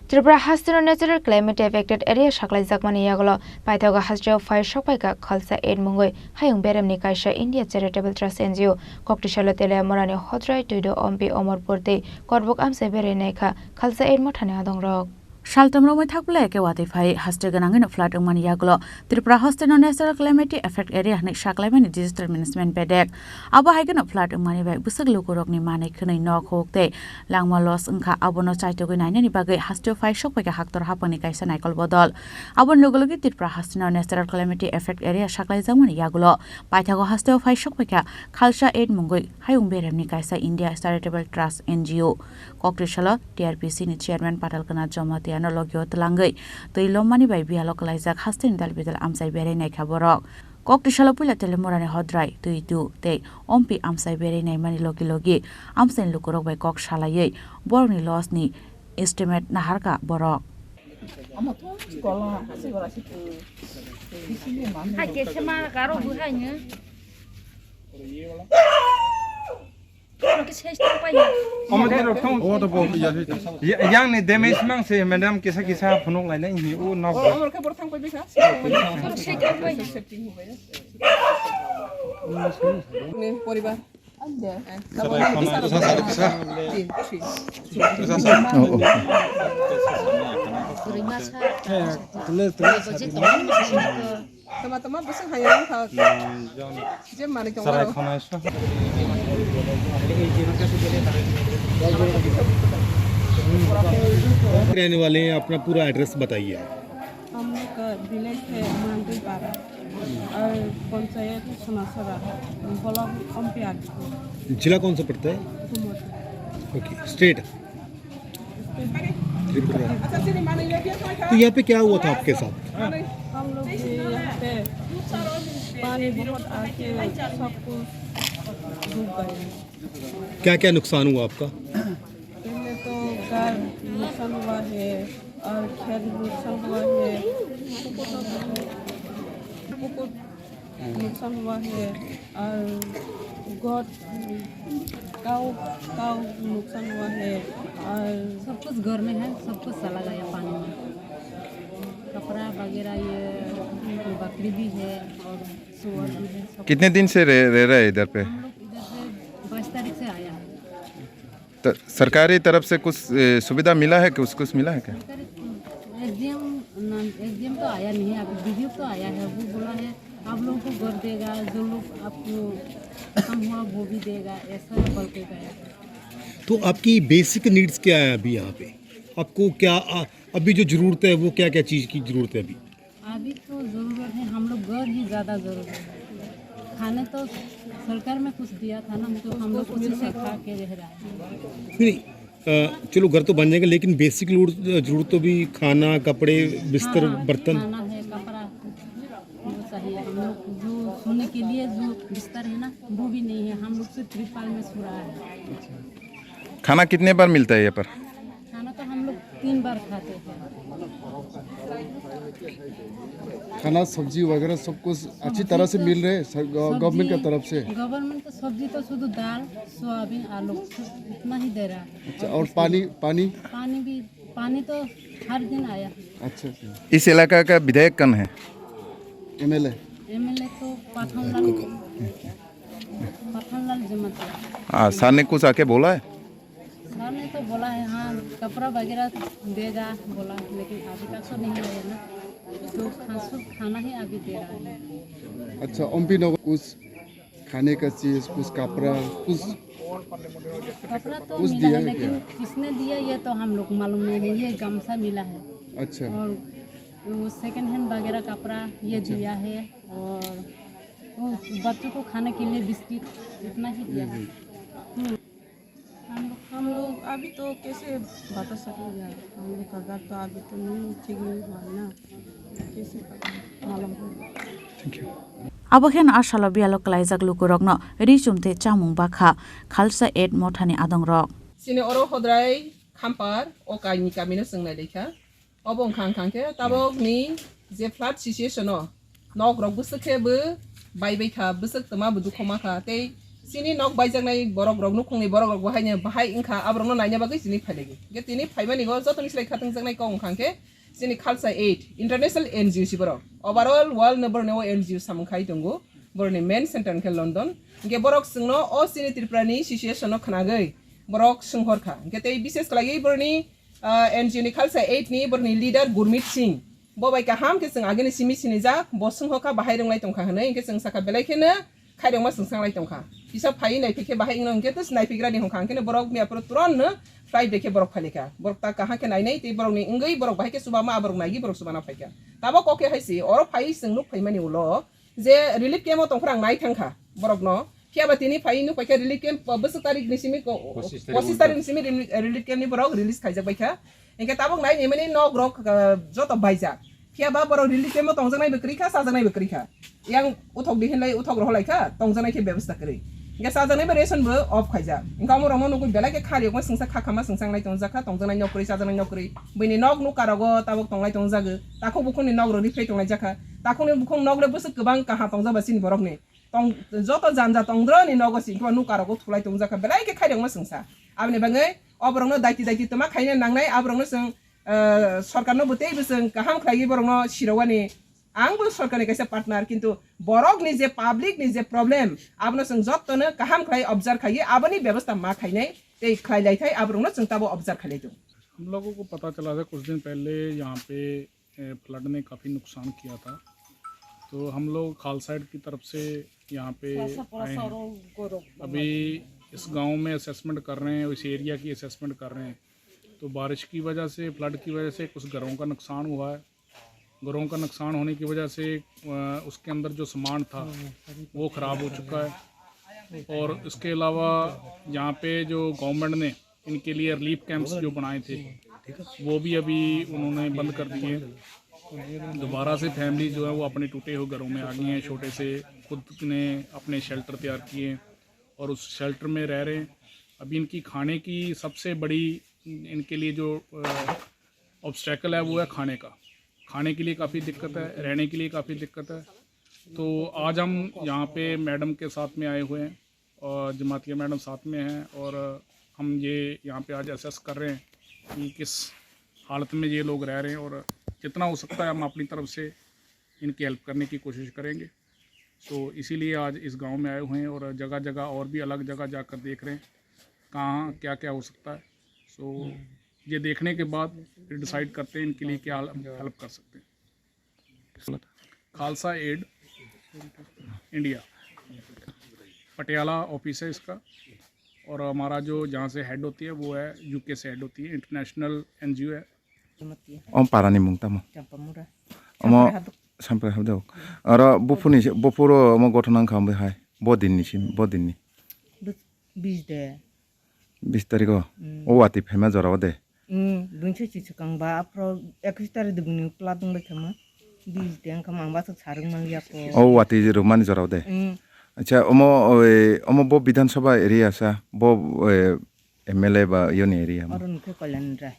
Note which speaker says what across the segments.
Speaker 1: Tripura has to natural climate affected area shaklai zakmani yagolo paithoga has jo fire shokpaika khalsa aid mungoi hayung berem ni kaisha India Charitable Trust NGO koktishala tele morani hodrai tuido ompi omorpurte korbok amse bere nekha khalsa aid mothane adongrok Shaltamro mai thakple ke wati phai haste ganangin flat mani yaglo Tripura hoste no natural climate affect area ni shaklai mani disaster management bedek abo haigen flat mani bai busag lukorok ni mane khunai nok hokte langma loss angkha abono chaito goi naina ni bagai haste fai shokpai ka haktor hapani kaisa naikol bodol abon logologi Tripura hoste no natural climate affect area shaklai jamani yaglo paithago haste fai shokpai ka khalsa aid mungoi hayung berem ni kaisa India Charitable Trust NGO kokrishala TRPC ni chairman patal kana jama no logyo tlangai tei lomani bai bia lokalaizak hastin dalbidal amsai bere nei khaborok koktishala pula telemorane hodrai tui tu te ompi amsai bere nei mani logi amsen lukorok bai kok shalayei borni loss ni estimate na harka borok
Speaker 2: yang ni damage mang se madam kisa phunok lai nai hi o na
Speaker 3: poribar teman-teman besok hayang kau jam mana kau
Speaker 4: रहने वाले हैं अपना पूरा address बताइए
Speaker 5: हम village है मांडीपाड़ा और panchayat समासरा block अंपियार
Speaker 4: जिला कौन सा पड़ता है ओके स्टेट त्रिपुरा तो यहाँ पे क्या हुआ था आपके साथ
Speaker 5: हम लोग यहाँ पे पानी बहुत आके सब कुछ डूब गए
Speaker 4: क्या क्या नुकसान हुआ आपका
Speaker 5: पहले तो घर नुकसान हुआ है और खेत नुकसान हुआ है नुकसान हुआ है और गोट काऊ नुकसान हुआ है और
Speaker 6: सब कुछ घर में है सब कुछ चला गया पानी में कपड़ा वगैरह ये बकरी भी है और सुअर भी है
Speaker 2: कितने दिन से रह रहा है इधर पे
Speaker 6: हम लोग इधर से 22 तारीख से आया है
Speaker 2: तो सरकारी तरफ से कुछ सुविधा मिला है कि कुछ मिला है क्या
Speaker 6: एसडीएम तो आया नहीं है अभी बीडीओ तो आया है वो बोला है आप लोगों को घर देगा जो लोग आपको कम हुआ वो भी देगा ऐसा बोल के गया
Speaker 4: तो आपकी बेसिक नीड्स क्या है अभी यहाँ पे आपको क्या अभी जो जरूरत है वो क्या क्या चीज़ की जरूरत है
Speaker 6: अभी तो ज़रूरत है हम लोग घर ही ज़्यादा ज़रूरत है खाने तो सरकार में कुछ दिया था ना तो हम लोग उसी से खा के रह रहा है
Speaker 4: नहीं चलो घर तो बन जाएगा लेकिन बेसिक जरूरत तो भी खाना कपड़े बिस्तर बर्तन
Speaker 6: खाना है कपड़ा वो चाहिए हम लोग जो सोने के लिए जो बिस्तर है ना वो भी नहीं है हम लोग सिर्फ त्रिपाल में सो रहा है
Speaker 2: खाना कितने बार मिलता है यहाँ पर
Speaker 6: खाना तो हम लोग 3 बार खाते हैं
Speaker 7: खाना सब्जी वगैरह सब कुछ अच्छी तरह से मिल रहे हैं गवर्नमेंट की तरफ से
Speaker 6: गवर्नमेंट तो सब्जी तो शुद्ध दाल सोयाबीन आलू इतना ही दे रहा है
Speaker 7: अच्छा और पानी
Speaker 6: पानी तो हर दिन आया
Speaker 7: अच्छा
Speaker 2: इस इलाका का विधायक कौन है
Speaker 7: एमएलए
Speaker 6: तो पाठनलाल जमातिया
Speaker 2: हाँ सर ने कुछ आके बोला है
Speaker 6: सर ने तो बोला है हाँ कपड़ा वगैरह देगा बोला लेकिन अभी तक तो नहीं आया ना तो खाना ही अभी दे रहा है
Speaker 7: अच्छा एमपी नगर कुछ खाने का चीज कुछ कपड़ा
Speaker 6: तो मिला है लेकिन किसने दिया ये तो हम लोग मालूम नहीं है ये गमछा मिला है
Speaker 7: अच्छा
Speaker 6: और वो सेकंड हैंड वगैरह कपड़ा ये दिया है और वो बच्चों को खाने के लिए बिस्किट इतना ही दिया है
Speaker 5: हम लोग अभी तो कैसे बता सकेंगे हम लोग का घर तो अभी तो नहीं ठीक नहीं हुआ ना कैसे मालूम होगा
Speaker 1: Abohen ashala bialo klaijak lukurokno risumte chamung bakha khalsa aid mothani adongrok
Speaker 3: sini oro hodrai khampar o kaini kamino sungnai lekha obong khangkhangke tabok ni je flat situation no nok rok busake bu bai bai kha busuk tama budu khoma kha tei sini nok baijak borok rok nukung ni borok rok bahai ingka abrong no nanya bagai sini phalegi ge tini phaimani go joto ni slai khatang jangnai ko ongkhangke sini khalsa 8 international NGO si borok overall world number no NGO samkhai tongo borni main center ke London ge borok singno o sini triprani situation no khanagai borok singhorkha ge tei bises klagi borni NGO ni khalsa 8 ni borni leader Gurmeet Singh bobai ka ham ke sing ageni simi sini ja bosung hoka bahai ronglai tongkha hne ingke sing saka belai khene खाइदों मा संसां लाइटों खा इसा phi नाइ फेके बाहाय इंग के तस नाइ फेग्रा नि होखां के बरक मिया पर तुरन न फ्लाइ देखे बरक फालिका बरक ता कहा के नाइ नाइ ते बरक नि इंगै बरक बाहाय के सुबा मा बरक नाइ बरक सुबा ना फाइका ताबो कोके हाइसि और फाइ सिं लुक फाइमानि उलो जे रिलीफ केम तंखरां नाइ थांखा बरक न कियाबा तिनि फाइ नु फाइका रिलीफ केम 25 तारिख निसिमि 25 तारिख निसिमि रिलीफ केम नि बरक रिलीज खाइजा बाइका इंके ताबो नाइ निमनि न ग्रक जत बाइजा कियाबा बरक रिलीफ केम तंजनाइ बक्रिखा साजनाइ बक्रिखा yang uthok dihinlai uthok rohlai kha tongjanai ke byabostha kri inga sajanai ba ration bo off khaija inga mo romo nugu belai ke khari ma singsa khakama singsanglai tongjakha tongjanai nokri sajanai nokri bini nok nu karago tabok tonglai tongjago tako bukuni nok ro rifai tonglai jakha tako ni bukung nok le bus gobang kaha tongjaba sin borok ni tong joto janja tongdro ni nogo sin ko nu karago thulai tongjakha belai ke khari ma singsa abni bangai obrong no daiti toma khaina nangnai abrong no sing sarkar no butei bising kaham khlai borong no sirawani आंबो सरकारनि कैसे partner किंतु बरक नि जे public नि जे problem आबनो जों जत्तनो गाहाम खाय observe खाय आबनि व्यवस्था मा खायनाय ते खायलाय थाय आबरनो जों ताबो ऑब्जर्व खायलाय दो
Speaker 8: हम लोगों को पता चला था कुछ दिन पहले यहाँ पे फ्लड ने काफ़ी नुकसान किया था तो हम लोग खालसाइड की तरफ से यहाँ पे आए हैं अभी इस गांव में असेसमेंट कर रहे हैं इस एरिया की असेसमेंट कर रहे हैं तो बारिश की वजह से फ्लड की वजह से कुछ घरों का नुकसान हुआ है घरों का नुकसान होने की वजह से उसके अंदर जो सामान था वो ख़राब हो चुका है और इसके अलावा यहाँ पे जो गवर्नमेंट ने इनके लिए रिलीफ कैंप्स जो बनाए थे वो भी अभी उन्होंने बंद कर दिए दोबारा से फैमिली जो है वो अपने टूटे हुए घरों में आ गई हैं छोटे से खुद ने अपने शेल्टर तैयार किए और उस शेल्टर में रह रहे हैं अभी इनकी खाने की सबसे बड़ी इनके लिए जो ऑब्स्टेकल है वो है खाने के लिए काफ़ी दिक्कत है रहने के लिए काफ़ी दिक्कत है तो आज हम यहाँ पे मैडम के साथ में आए हुए हैं और जमातिया मैडम साथ में हैं और हम ये यहाँ पे आज असेस कर रहे हैं कि किस हालत में ये लोग रह रहे हैं और जितना हो सकता है हम अपनी तरफ से इनकी हेल्प करने की कोशिश करेंगे तो इसीलिए आज इस गांव में आए हुए हैं और जगह जगह और भी अलग जगह जाकर देख रहे हैं कहाँ क्या क्या हो सकता है सो ये देखने के बाद फिर डिसाइड करते हैं इनके लिए क्या हेल्प कर सकते हैं Khalsa aid India Patiala office है इसका और हमारा जो जहाँ से हेड होती है वो है यूके से हेड होती है इंटरनेशनल NGO है
Speaker 9: om parani mung tamo omo samprai habdo aro bupuro omo gothonang khambai hai bodinni sim bodinni 20 tariko o ati phema jorao de
Speaker 5: dunche chichukangba apro 21 tarik dubuni pladung baikama 20 deng kamang ba sarung mangya ko
Speaker 9: o ati romani jorao de acha omo bo bidhan sabha area sa bo MLA ba yoni area
Speaker 5: aron ke kalan ra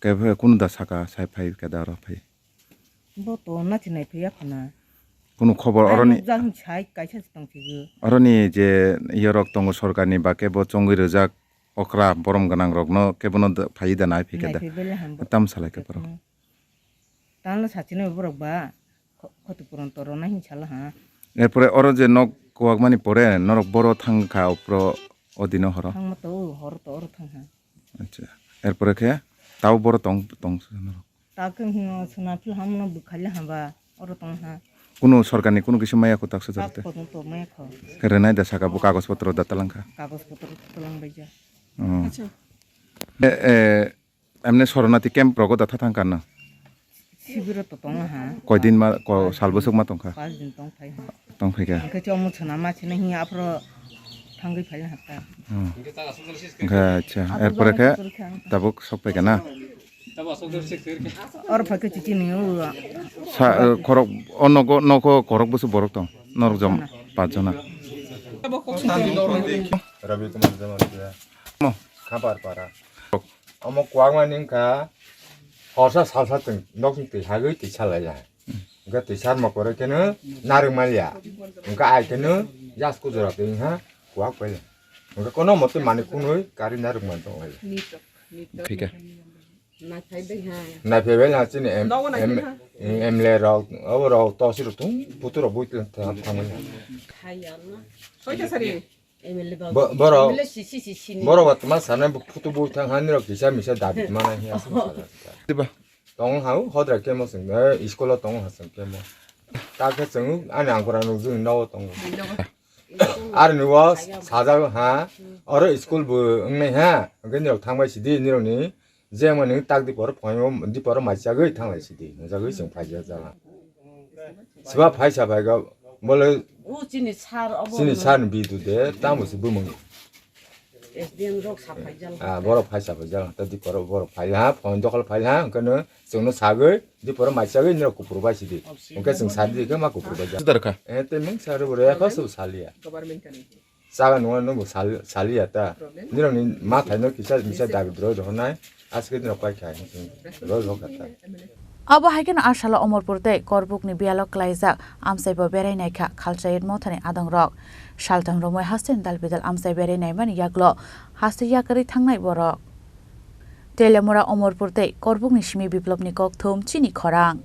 Speaker 9: ke kun da saka sai phai ke da ro phai
Speaker 5: bo to na chinai phya khana
Speaker 9: কোনো খবর অরনি
Speaker 5: jang chai kaisa tang thigu
Speaker 9: অরনি যে ইয়রক তঙ্গ সরকারনি বা কেব চঙ্গি রজাক অকরা বরম গনাং রগনো কেবনো ফাইদা নাই ফিকেদা তাম সালাইকে পর
Speaker 5: তানলো সাচিনে বরক বা ক্ষতিপূরণ তর না হিনছালা হা
Speaker 9: এরপরে অর যে নক কোয়াগমানি পরে নরক বড় থাংখা উপর অদিন হর
Speaker 5: থাংমতো হর তো অর থাংহা
Speaker 9: আচ্ছা এরপরে কে তাও বড় তং তং
Speaker 5: তাকে সোনা ফিল হামনো বুখালে হাবা অর তংহা
Speaker 9: কোনো সরকারনি কোনো কিছু মায়া কো তাকসে জাতে
Speaker 5: তো মায়া খ
Speaker 9: কেরে নাই দেশা কাবো কাগজপত্র দাতালাংখা
Speaker 5: কাগজপত্র তলাং বাইজা
Speaker 3: আচ্ছা
Speaker 9: এমনে শরণার্থী ক্যাম্প রগো দাথা থাংকা না
Speaker 5: শিবির তো তং হা
Speaker 9: কয়দিন মা সালবসক মা তংখা
Speaker 5: 5 दिन তং ফাই
Speaker 9: তং ফাইকা
Speaker 5: কে চমু ছনা মা ছিনে হি আপরো থাঙ্গি ফাইল হাতা
Speaker 9: আচ্ছা এরপরে কে তাবক সব পাইকা না
Speaker 5: और फके चिची नियो
Speaker 9: खरक अनगो नको खरक बसु बरक दं नरक जम 5 जना
Speaker 2: रवि कुमार जमातिया म खाबार पारा अम क्वांगमानिंका हरसा सालसा तंग नकनि दै हागै दै सालाया गा दै सार मकर केनो नारमालिया उनका आइकेनो जासको जरा दै हा quá quay người có nó một cái màn cũng nói cái đi nào được mà thôi
Speaker 9: Phi kìa.
Speaker 2: này phải biết là chứ này em lê rồi ở rồi to xíu tung bút rồi bút lên thằng
Speaker 3: 소이자 살이
Speaker 2: 뭐라고 왔더만 사람 bút bút thằng hắn rồi 기사 미사 다비만 해야
Speaker 9: Đi ba.
Speaker 2: 동하고 허드라 깨먹은 내 이스콜로 동하선 깨먹 딱 했으면 안에 안 그러는 중 나와 동 아르 누워 사자고 하 어려 이스콜 부 응내 하 근데 당마 시디 니로니 제만은 딱디 버려 보면 니 버려 맞자고 당마 시디 저거 좀 파지잖아 집아 파이샤 바가 몰래 신이 사는 비도 돼 땅무스 부문 아 뭐라 파이샤 바자 또디 버려 파이하 본도걸 파이하 그는 정노 사글 니 버려 맞자고 니로 부르바 시디 그러니까 정 사디 그 막고 부르자
Speaker 9: Sudah kah?
Speaker 2: 때문에 사를 버려 가서 살이야 싸가 농은 너무 살이었다 니는 마타는 기사 미사 다고 들어도 하나 아스게든 어빠이 카이 로 갔다
Speaker 10: Abo haiken ashala omorpurte korbuk ni bialok klaijak amsaibo berai kha khalchait mothani adang rok saltang romoi hasten dalbidal amsai berai mani yaklo haste yakari thangnai borok telemora omorpurte korbuk ni simi biplop ni kok thum chini khorang